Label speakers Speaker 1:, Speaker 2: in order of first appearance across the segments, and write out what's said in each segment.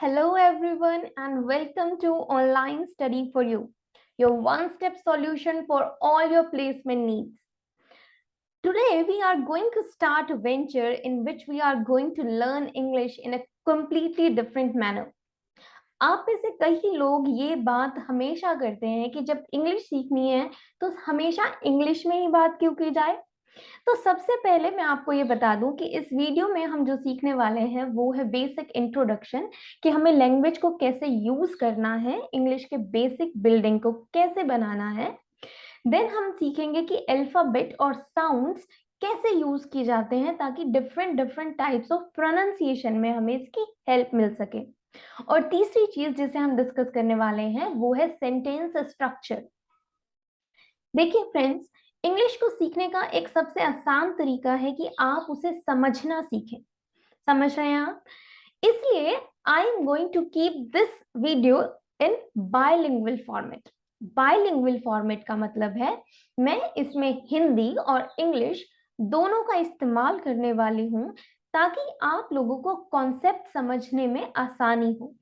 Speaker 1: Hello everyone and welcome to Online Study for You, your one-step solution for all your placement needs. Today we are going to start a venture in which we are going to learn English in a completely different manner. आप में से कई लोग ये बात हमेशा करते हैं कि जब इंग्लिश सीखनी है तो हमेशा इंग्लिश में ही बात क्यों की जाए। तो सबसे पहले मैं आपको ये बता दूं कि इस वीडियो में हम जो सीखने वाले हैं वो है बेसिक इंट्रोडक्शन कि हमें लैंग्वेज को कैसे यूज करना है, इंग्लिश के बेसिक बिल्डिंग को कैसे बनाना है। देन हम सीखेंगे कि अल्फाबेट और साउंड्स कैसे यूज किए जाते हैं ताकि different different types of pronunciation में हमें इसकी हेल्प मिल सके। और तीसरी चीज जिसे हम डिस्कस करने वाले हैं वो है सेंटेंस स्ट्रक्चर। देखिए फ्रेंड्स, इंग्लिश को सीखने का एक सबसे आसान तरीका है कि आप उसे समझना सीखें। समझ रहे हैं आप? इसलिए I am going to keep this video in bilingual format. Bilingual format का मतलब है मैं इसमें हिंदी और इंग्लिश दोनों का इस्तेमाल करने वाली हूं ताकि आप लोगों को कॉन्सेप्ट समझने में आसानी हो।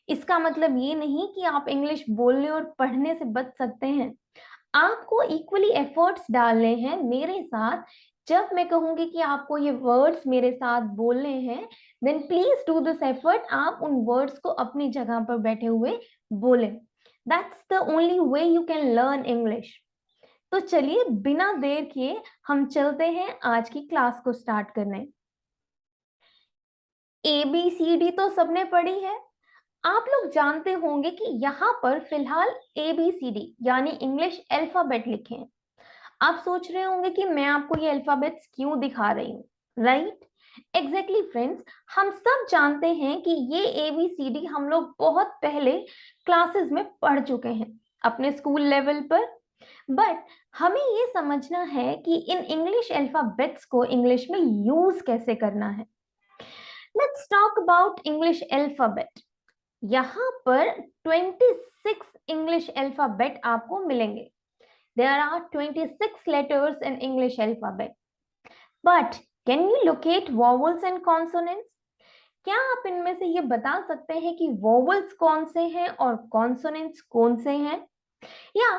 Speaker 1: इसका मतलब ये नहीं कि आप इंग्लिश बोलने और पढ़ने से बच सकते हैं। आपको इक्वली एफर्ट्स डालने हैं मेरे साथ। जब मैं कहूंगी कि आपको ये वर्ड्स मेरे साथ बोलने हैं, then please do this effort. आप उन वर्ड्स को अपनी जगह पर बैठे हुए बोलें। That's the only way you can learn English. तो चलिए बिना देर किए हम चलते हैं आज की क्लास को स्टार्ट करने। ABCD तो सबने पढ़ी है। आप लोग जानते होंगे कि यहाँ पर फिलहाल ABCD यानी इंग्लिश अल्फाबेट लिखे हैं। आप सोच रहे होंगे कि मैं आपको ये अल्फाबेट्स क्यों दिखा रही हूँ, राइट? एग्जैक्टली फ्रेंड्स, हम सब जानते हैं कि ये ABCD हम लोग बहुत पहले क्लासेस में पढ़ चुके हैं अपने स्कूल लेवल पर। बट हमें ये समझना है कि इन इंग्लिश अल्फाबेट्स को इंग्लिश में यूज कैसे करना है। Let's talk about English alphabet. यहाँ पर 26 इंग्लिश अल्फाबेट आपको मिलेंगे। There are 26 letters in English alphabet. But can you locate vowels and consonants? क्या आप इनमें से ये बता सकते हैं कि vowels कौन से हैं और consonants कौन से हैं? या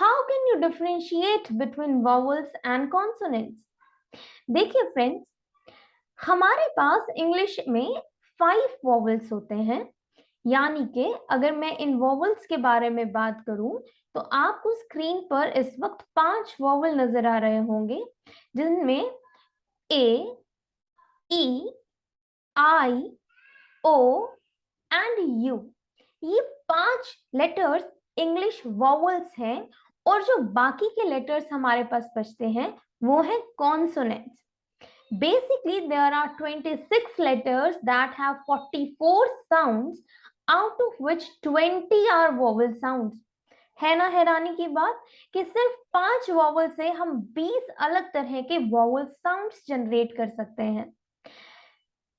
Speaker 1: how can you differentiate between vowels and consonants? देखिए फ्रेंड्स, हमारे पास इंग्लिश में 5 vowels होते हैं। यानी कि अगर मैं इन वॉवल्स के बारे में बात करूं तो आपको स्क्रीन पर इस वक्त 5 वॉवल नजर आ रहे होंगे, जिनमें A, E, I, O and U। ये 5 लेटर्स इंग्लिश वॉवल्स हैं और जो बाकी के लेटर्स हमारे पास बचते हैं वो है consonants. Basically, there are 26 letters that have 44 sounds, out of which 20 are vowel sounds. है ना हैरानी की बात कि सिर्फ 5 वॉवल से हम 20 अलग तरह के वॉवल साउंड्स जनरेट कर सकते हैं।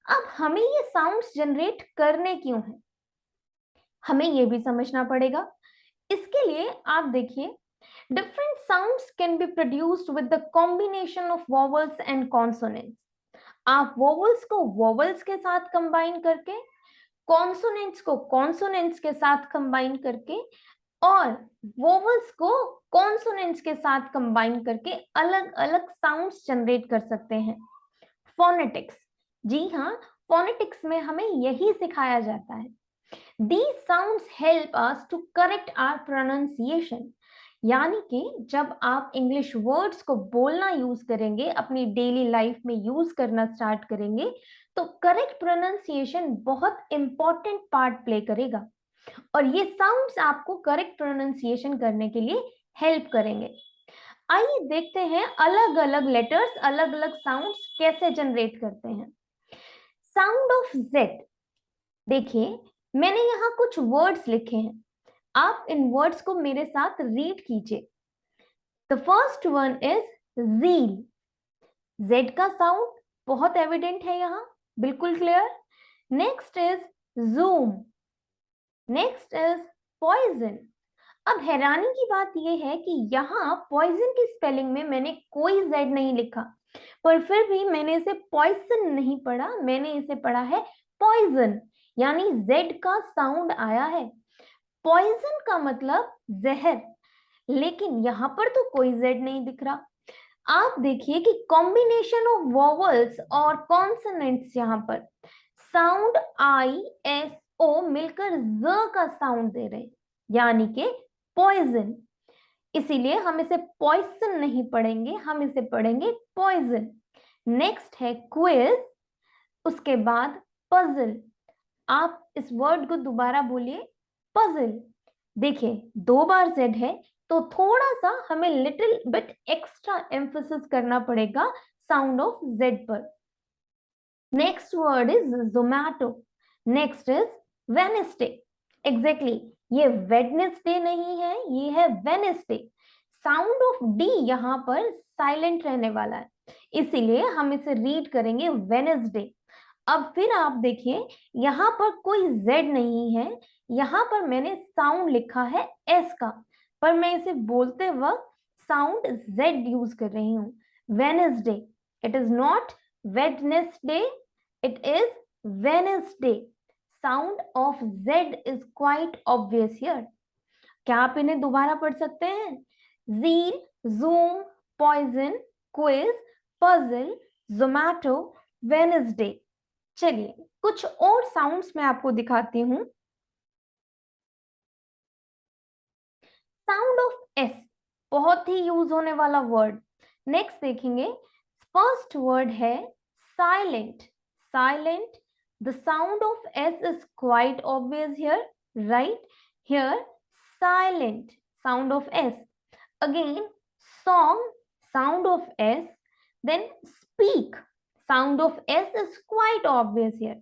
Speaker 1: अब हमें ये साउंड्स जनरेट करने क्यों हैं, हमें ये भी समझना पड़ेगा। इसके लिए आप देखिए, different sounds can be produced with the combination of vowels and consonants. आप वोवल्स को वोवल्स के साथ कंबाइन करके, कॉन्सोनेंट्स को कॉन्सोनेंट्स के साथ कंबाइन करके और वोवल्स को कॉन्सोनेंट्स के साथ कंबाइन करके अलग अलग साउंड्स जनरेट कर सकते हैं। फोनेटिक्स, जी हाँ, फोनेटिक्स में हमें यही सिखाया जाता है। These sounds help us to correct our pronunciation. यानी कि जब आप इंग्लिश वर्ड्स को बोलना यूज करेंगे, अपनी डेली लाइफ में यूज करना स्टार्ट करेंगे, तो करेक्ट प्रोनाउंसिएशन बहुत इंपॉर्टेंट पार्ट प्ले करेगा और ये साउंड्स आपको करेक्ट प्रोनाउंसिएशन करने के लिए हेल्प करेंगे। आइए देखते हैं अलग अलग लेटर्स अलग अलग साउंड्स कैसे जनरेट करते हैं। साउंड ऑफ जेड, देखिए मैंने यहाँ कुछ वर्ड्स लिखे हैं, आप इन वर्ड्स को मेरे साथ रीड कीजिए। The first one is zeal. Z का साउंड बहुत एविडेंट है यहाँ, बिल्कुल clear. Next is zoom, next is poison. अब हैरानी की बात यह है कि यहाँ पॉइजन की स्पेलिंग में मैंने कोई जेड नहीं लिखा, पर फिर भी मैंने इसे पॉइजन नहीं पढ़ा, मैंने इसे पढ़ा है पॉइजन। यानी जेड का साउंड आया है। पॉइजन का मतलब जहर, लेकिन यहाँ पर तो कोई जेड नहीं दिख रहा। आप देखिए कि कॉम्बिनेशन ऑफ वॉवल्स और कॉन्सोनेंट्स, यहाँ पर साउंड आई एस ओ मिलकर ज का साउंड दे रहे हैं, यानी कि पॉइजन। इसीलिए हम इसे पॉइजन नहीं पढ़ेंगे, हम इसे पढ़ेंगे पॉइजन। नेक्स्ट है क्विज, उसके बाद पजल। आप इस वर्ड को दोबारा बोलिए, पजल। देखिए 2 बार जेड है तो थोड़ा सा हमें लिटिल बिट एक्स्ट्रा एम्फोसिस करना पड़ेगा साउंड ऑफ जेड पर। Next word is Zomato, next is Wednesday. Exactly, ये वेडनेसडे नहीं है, ये है वेडनेसडे। साउंड ऑफ डी यहाँ पर साइलेंट रहने वाला है, इसीलिए हम इसे रीड करेंगे वेडनेसडे। अब फिर आप देखिए यहाँ पर कोई Z नहीं है, यहाँ पर मैंने साउंड लिखा है S का, पर मैं इसे बोलते वक्त साउंड Z यूज कर रही हूँ। Wednesday, it is not Wednesday, it is Wednesday. Sound of Z is quite obvious here. क्या आप इन्हें दोबारा पढ़ सकते हैं? Zeal, zoom, poison, quiz, puzzle, Zomato, Wednesday. चलिए कुछ और साउंड्स मैं आपको दिखाती हूं। साउंड ऑफ एस, बहुत ही यूज होने वाला वर्ड। नेक्स्ट देखेंगे, फर्स्ट वर्ड है silent. Silent, the sound of S is quite obvious here, right? Here silent, sound of S. Again song, sound of S, then speak, sound of S is quite obvious here.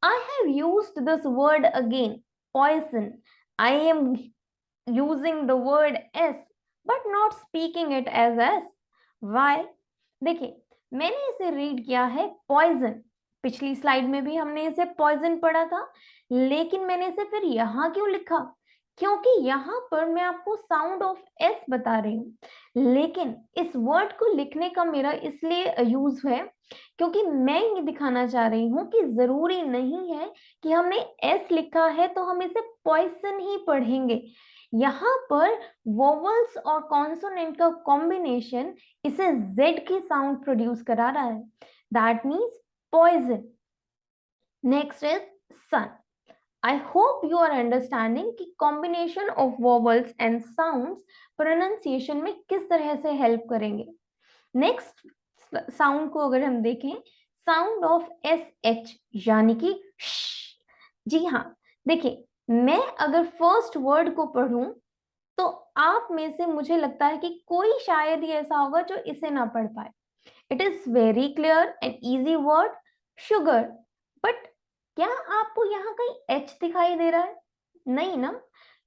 Speaker 1: I have used this word again, poison. I am using the word S but not speaking it as S. Why? देखिए मैंने इसे read किया है poison, पिछली slide में भी हमने इसे poison पढ़ा था, लेकिन मैंने इसे फिर यहाँ क्यों लिखा? क्योंकि यहाँ पर मैं आपको साउंड ऑफ एस बता रही हूँ, लेकिन इस वर्ड को लिखने का मेरा इसलिए यूज है क्योंकि मैं ये दिखाना चाह रही हूँ कि जरूरी नहीं है कि हमने एस लिखा है तो हम इसे पॉइसन ही पढ़ेंगे। यहाँ पर वोवल्स और कॉन्सोनेंट का कॉम्बिनेशन इसे जेड की साउंड प्रोड्यूस करा रहा है, that means poison. Next is sun. I hope you are understanding कि combination of vowels and sounds pronunciation में किस तरह से help करेंगे। Next sound को अगर हम देखें, sound of SH यानी कि श। जी हाँ, देखिए मैं अगर first word को पढ़ूं तो आप में से मुझे लगता है कि कोई शायद ही ऐसा होगा जो इसे ना पढ़ पाए। It is very clear and easy word, sugar. But क्या आपको यहाँ कहीं H दिखाई दे रहा है? नहीं ना,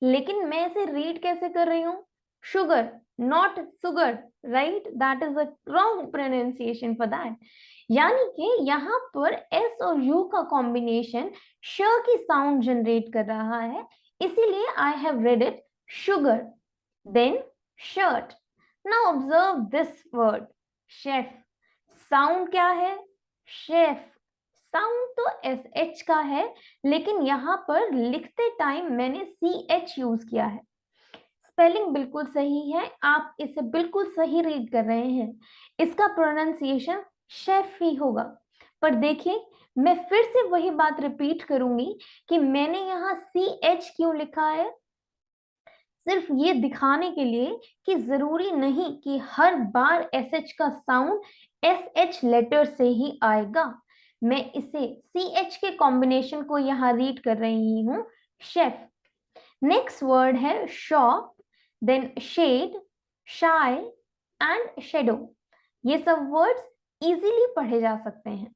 Speaker 1: लेकिन मैं इसे रीड कैसे कर रही हूँ? Sugar, not sugar, right? That is a wrong pronunciation for that. यानी कि यहाँ पर S और U का कॉम्बिनेशन श की साउंड जनरेट कर रहा है, इसीलिए I have read it sugar. Then shirt. Now observe this word chef. Sound क्या है? शेफ। साउंड तो एस एच का है, लेकिन यहाँ पर लिखते टाइम मैंने सी एच यूज किया है। स्पेलिंग बिल्कुल सही है, आप इसे बिल्कुल सही रीड कर रहे हैं, इसका प्रोनाउंसिएशन शेफ ही होगा। पर देखिए मैं फिर से वही बात रिपीट करूंगी कि मैंने यहाँ सी एच क्यों लिखा है, सिर्फ ये दिखाने के लिए कि जरूरी नहीं कि हर बार एस एच का साउंड एस एच लेटर से ही आएगा। मैं इसे सी एच के कॉम्बिनेशन को यहाँ रीड कर रही हूँ, शेफ। नेक्स्ट वर्ड है shop, then shed, shy and shadow. ये सब वर्ड्स इजीली पढ़े जा सकते हैं।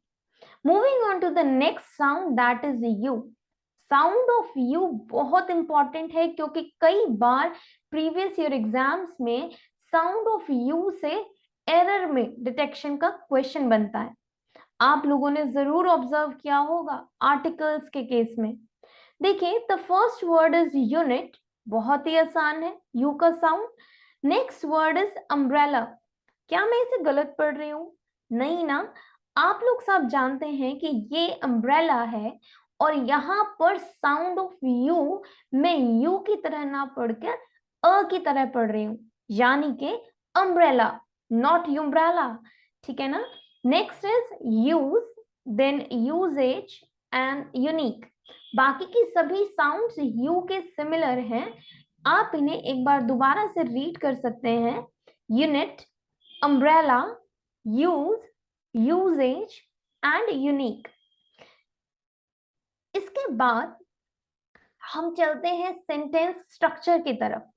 Speaker 1: Moving on to the next sound, that is U. Sound of U बहुत इंपॉर्टेंट है क्योंकि कई बार प्रीवियस ईयर एग्जाम्स में साउंड ऑफ यू से एरर में डिटेक्शन का क्वेश्चन बनता है। आप लोगों ने जरूर ऑब्जर्व किया होगा आर्टिकल्स के केस में। देखिए the first word is unit, बहुत ही आसान है यू का sound. Next word is umbrella. क्या मैं इसे गलत पढ़ रही हूँ? नहीं ना, आप लोग सब जानते हैं कि ये अम्ब्रेला है और यहाँ पर साउंड ऑफ यू मैं यू की तरह ना पढ़कर अ की तरह पढ़ रही हूं, यानी कि अम्ब्रेला, नॉट यूम्ब्रेला, ठीक है ना। Next is use, then usages and unique. बाकी की सभी साउंड्स यू के सिमिलर हैं, आप इन्हें एक बार दोबारा से रीड कर सकते हैं। Unit, umbrella, use, usages and unique. इसके बाद हम चलते हैं सेंटेंस स्ट्रक्चर की तरफ।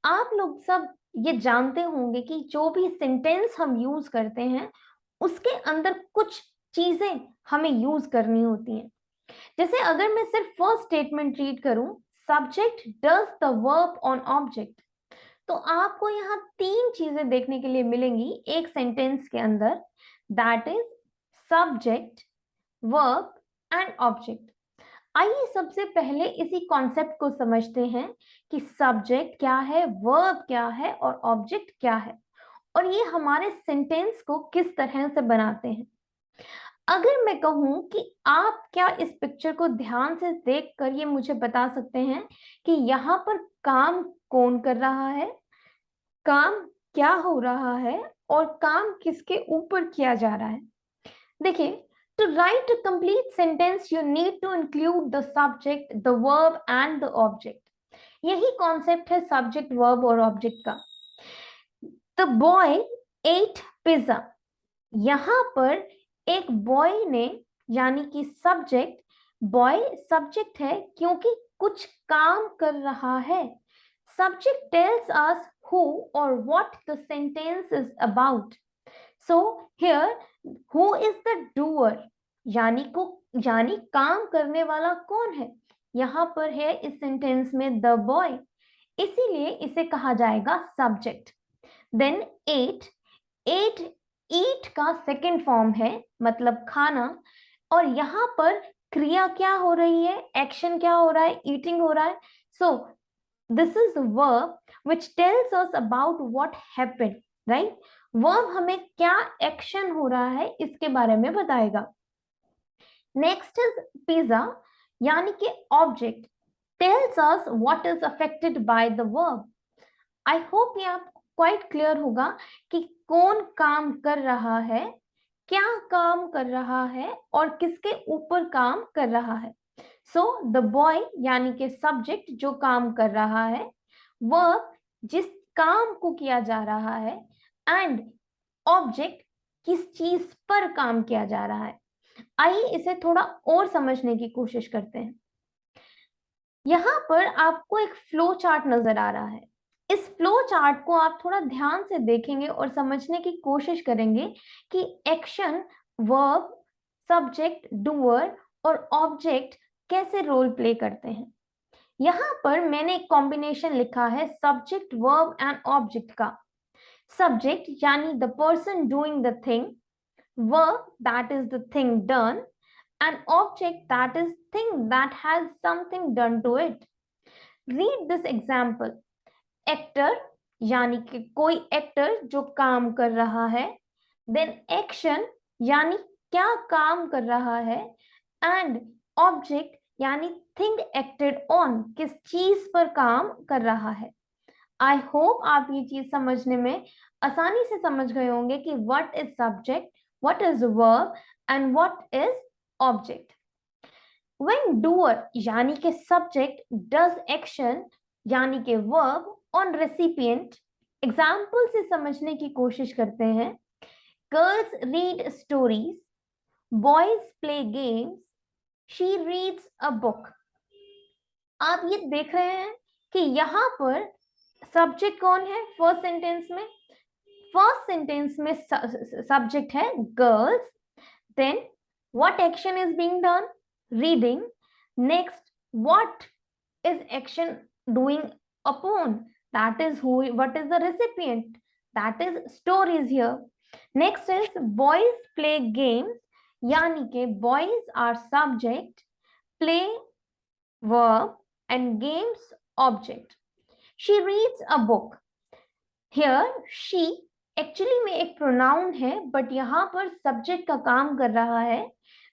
Speaker 1: आप लोग सब ये जानते होंगे कि जो भी सेंटेंस हम यूज करते हैं उसके अंदर कुछ चीजें हमें यूज करनी होती हैं। जैसे अगर मैं सिर्फ फर्स्ट स्टेटमेंट रीड करूं, subject does the verb on object, तो आपको यहाँ तीन चीजें देखने के लिए मिलेंगी एक सेंटेंस के अंदर, that is subject, verb and object. आइए सबसे पहले इसी कॉन्सेप्ट को समझते हैं कि सब्जेक्ट क्या है, वर्ब क्या है और ऑब्जेक्ट क्या है, और ये हमारे सेंटेंस को किस तरह से बनाते हैं। अगर मैं कहूं कि आप क्या इस पिक्चर को ध्यान से देखकर ये मुझे बता सकते हैं कि यहाँ पर काम कौन कर रहा है, काम क्या हो रहा है और काम किसके ऊपर किया जा रहा है। देखिए, to write a complete sentence you need to include the subject, the verb and the object. यही कॉन्सेप्ट है सब्जेक्ट, वर्ब और ऑब्जेक्ट का। The boy ate pizza. यहां पर एक बॉय ने, यानी कि सब्जेक्ट, बॉय सब्जेक्ट है क्योंकि कुछ काम कर रहा है। Subject tells us who or what the sentence is about. So here who is the doer, यानी काम करने वाला कौन है, यहाँ पर है इस सेंटेंस में द बॉय, इसीलिए इसे कहा जाएगा सब्जेक्ट। देन एट, एट ईट का सेकेंड फॉर्म है, मतलब खाना, और यहाँ पर क्रिया क्या हो रही है, एक्शन क्या हो रहा है, ईटिंग हो रहा है। So this is verb which tells us about what happened, right? Verb हमें क्या एक्शन हो रहा है इसके बारे में बताएगा। नेक्स्ट इज पिज्जा, यानी कि object tales us what is affected by the verb. I hope ये आपको क्वाइट क्लियर होगा कि कौन काम कर रहा है, क्या काम कर रहा है और किसके ऊपर काम कर रहा है। सो द बॉय यानी कि सब्जेक्ट जो काम कर रहा है, वर्ब जिस काम को किया जा रहा है, एंड ऑब्जेक्ट किस चीज पर काम किया जा रहा है। आइए इसे थोड़ा और समझने की कोशिश करते हैं। यहाँ पर आपको एक फ्लो चार्ट नजर आ रहा है। इस फ्लो चार्ट को आप थोड़ा ध्यान से देखेंगे और समझने की कोशिश करेंगे कि एक्शन, वर्ब, सब्जेक्ट, डूअर और ऑब्जेक्ट कैसे रोल प्ले करते हैं। यहाँ पर मैंने एक कॉम्बिनेशन लिखा है सब्जेक्ट, वर्ब एंड ऑब्जेक्ट का। सब्जेक्ट यानी the person doing the thing, verb that is the thing done, and object that is thing that has something done to it. Read this example. Actor यानी कि कोई actor जो काम कर रहा है, then action यानी क्या काम कर रहा है, and object यानी thing acted on किस चीज पर काम कर रहा है। आई होप आप ये चीज समझने में आसानी से समझ गए होंगे कि what is subject, what is verb and what is object. When doer यानी कि subject does action यानी कि verb on recipient, एग्जाम्पल से समझने की कोशिश करते हैं। Girls read stories, boys play games, she reads a book. आप ये देख रहे हैं कि यहाँ पर सब्जेक्ट कौन है फर्स्ट सेंटेंस में, फर्स्ट सेंटेंस में सब्जेक्ट है girls, then what action is being done, reading, next what is action doing upon, that is who, what is the recipient, that is stories here. Next is boys play games, यानी कि boys are subject, play verb and games object. She reads a book. Here she actually में एक pronoun है but यहाँ पर subject का काम कर रहा है।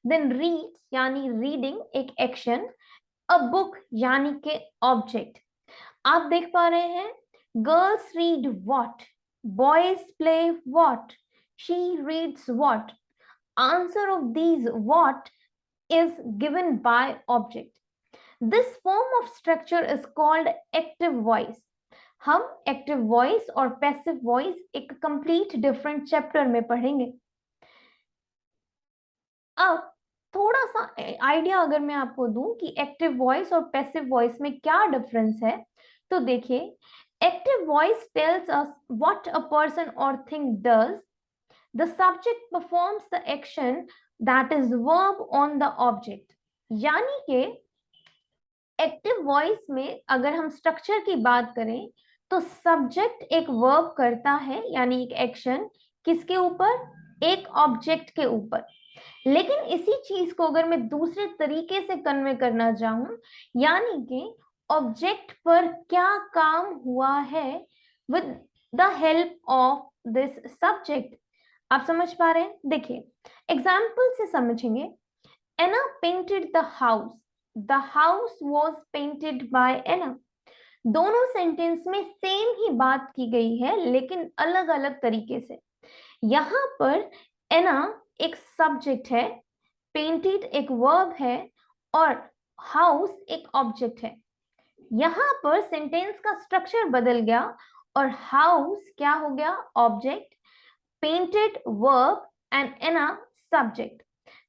Speaker 1: देन रीड्स यानी रीडिंग एक एक्शन, अ बुक यानी के ऑब्जेक्ट। आप देख पा रहे हैं, girls read what, boys play what, she reads what. Answer of these what is given by object. This form of structure is called active voice. हम एक्टिव वॉइस और passive voice एक कंप्लीट डिफरेंट चैप्टर में पढ़ेंगे। अब थोड़ा सा idea अगर मैं आपको दूं कि एक्टिव वॉइस और पैसिव वॉइस में क्या डिफरेंस है, तो देखिए, active voice tells us what a person और thing does, the subject performs the action, that is verb on the object. यानी कि एक्टिव वॉइस में अगर हम स्ट्रक्चर की बात करें तो सब्जेक्ट एक वर्ब करता है यानी एक एक्शन, किसके ऊपर? एक ऑब्जेक्ट के ऊपर। लेकिन इसी चीज को अगर मैं दूसरे तरीके से कन्वे करना चाहूं, यानी कि ऑब्जेक्ट पर क्या काम हुआ है with the help of this subject. आप समझ पा रहे हैं? देखिए, एग्जाम्पल से समझेंगे। Anna painted the house, the house was painted by Anna. दोनों सेंटेंस में सेम ही बात की गई है लेकिन अलग अलग तरीके से। यहां पर एना एक सब्जेक्ट है, पेंटेड एक वर्ब है और हाउस एक ऑब्जेक्ट है। यहां पर सेंटेंस का स्ट्रक्चर बदल गया और हाउस क्या हो गया? Object, painted verb and Anna subject.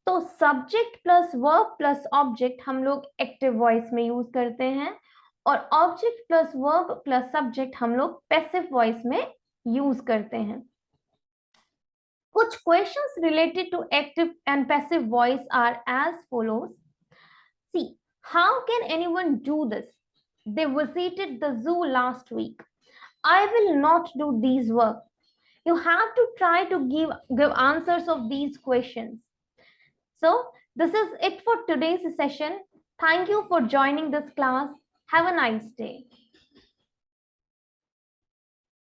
Speaker 1: तो subject plus verb plus object हम लोग एक्टिव वॉइस में यूज करते हैं और object plus verb plus subject हम लोग पैसिव वॉइस में यूज करते हैं। कुछ questions related to active and passive voice are as follows. See, how can anyone do this? They visited the zoo last week. I will not do these work. You have to try to give answers of these questions. So this is it for today's session. Thank you for joining this class. Have a nice day.